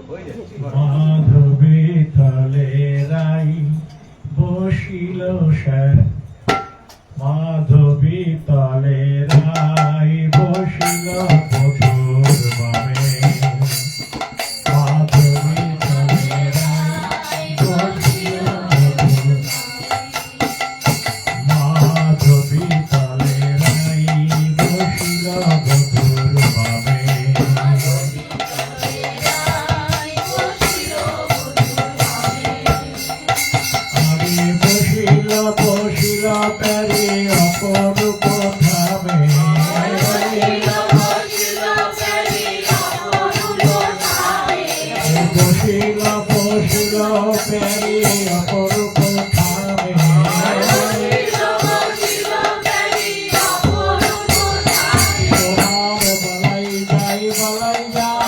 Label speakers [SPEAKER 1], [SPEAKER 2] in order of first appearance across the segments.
[SPEAKER 1] মাধবী তলে রাই বসিল শ্যাম, মাধবী তলে রাই বসিল বধূর বামে, মাধবী তলে রাই বসিল বধূর, মাধবী তলে রাই বসিল বধূর বামে। বসিল প্যারে অপরূপ ধামে, বসিল প্যারে অপরূপ ধামে, সোহার বলাই যাই বলাই যায়,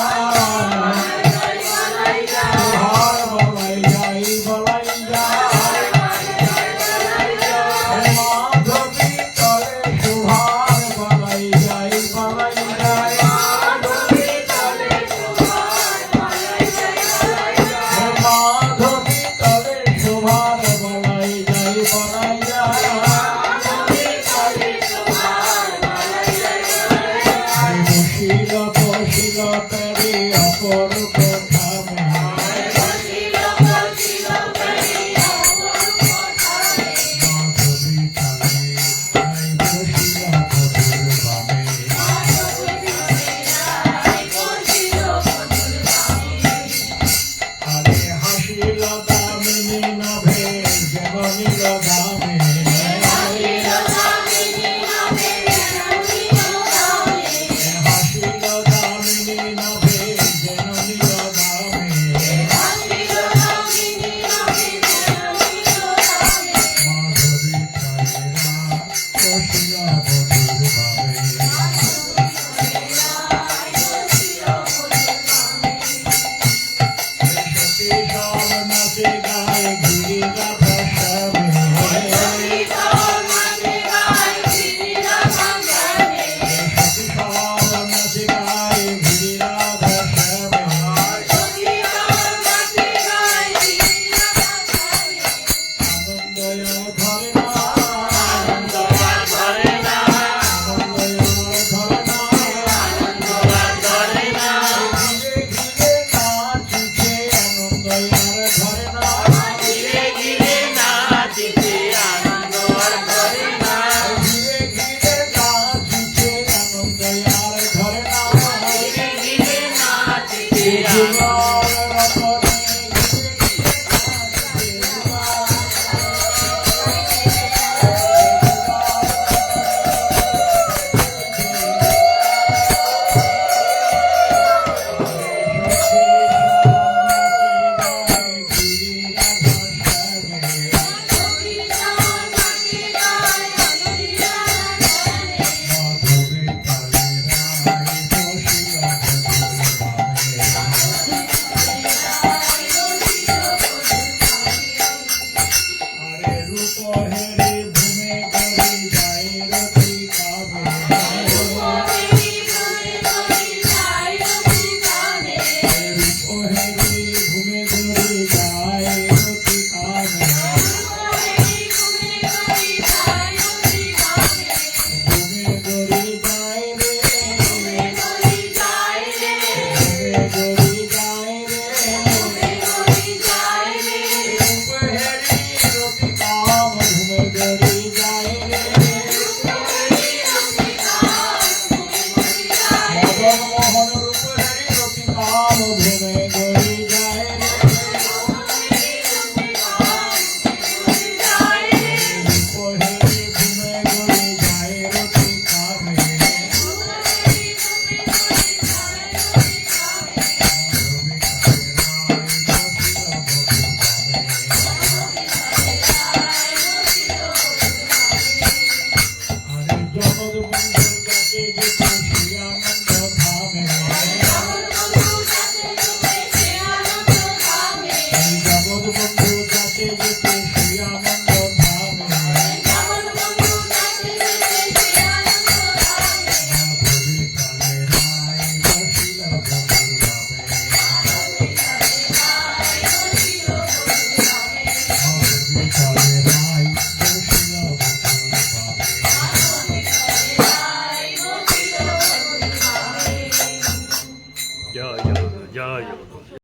[SPEAKER 1] সোহার বলাই যাই বলাই যায়, মাধবী তলে সোহার বলাই যাই বলাই যায়, মাধবী তলে সোহার বলাই যাই বলাই যায়, মাধবী তলে সোহার বলাই যাই বলাই যায়, মাধবী তলে সোহার বলাই যাই বলাই যায়। বসিল বসিল প্যারে অপরূপ ধামে, বসিল বসিল প্যারে অপরূপ ধামে, মাধবী তলে রাই বসিল বধূর বামে, মাধবী তলে রাই বসিল বধূর বামে। আরে হাসিল দামিনী নভে যেন নীল দামে, হাসিল দামিনী নভে যেন নীল দামে, হাসিল দামিনী নভে যেন নীল দামে, হাসিল দামিনী নভে যেন নীল দামে, মাধবী তলে রাই বসিল বধূর বামে, মাধবী তলে রাই বসিল বধূর বামে। সতী সব নাচে গায় গিরিরাধা শ্যামে, সতী সব নাচে গায় গিরিরাধা শ্যামে, সতী সব নাচে গায় গিরিরাধা শ্যামে, সতী সব নাচে গায় গিরিরাধা শ্যামে। আনন্দ আর ধরে না, আনন্দ আর ধরে না, আনন্দ আর ধরে না, আনন্দ আর ধরে না, ঘিরে ঘিরে নাচিছে আনন্দ আর ধরে না, ঘিরে ঘিরে নাচিছে আনন্দ আর ধরে না, ঘিরে ঘিরে নাচিছে আনন্দ আর ধরে না, ঘিরে ঘিরে নাচিছে জীবন রতনে ঘিরে ঘিরে আরে রূপ হেরে ভূমে